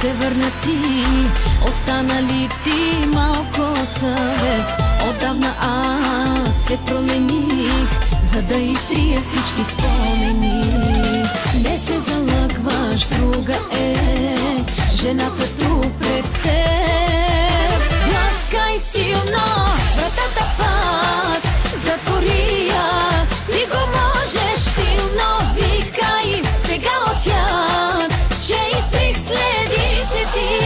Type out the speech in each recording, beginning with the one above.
се върна ти, остана ли ти малко съвест? Отдавна аз се промених, за да изтрия всички спомени. Не се залъгваш, друга е жената тук пред теб. Гласкай силно, вратата пак затвори я. Ти го можеш, силно викай сега отяд, че изтрих следите ти.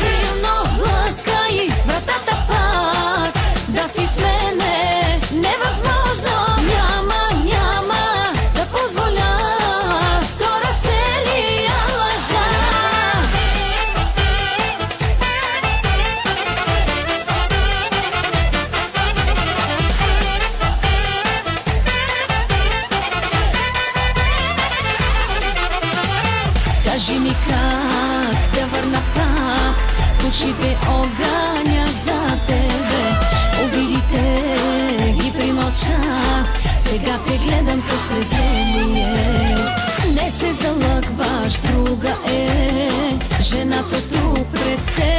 Силно гласкай, вратата пак да си с мене невъзможно. Няма да позволя втора серия лъжа. Кажи ми как да върна пак очите огъня за тебе. Обидите ги примълчах, сега те гледам с презрение. Не се залъгваш, друга е жената тук пред теб.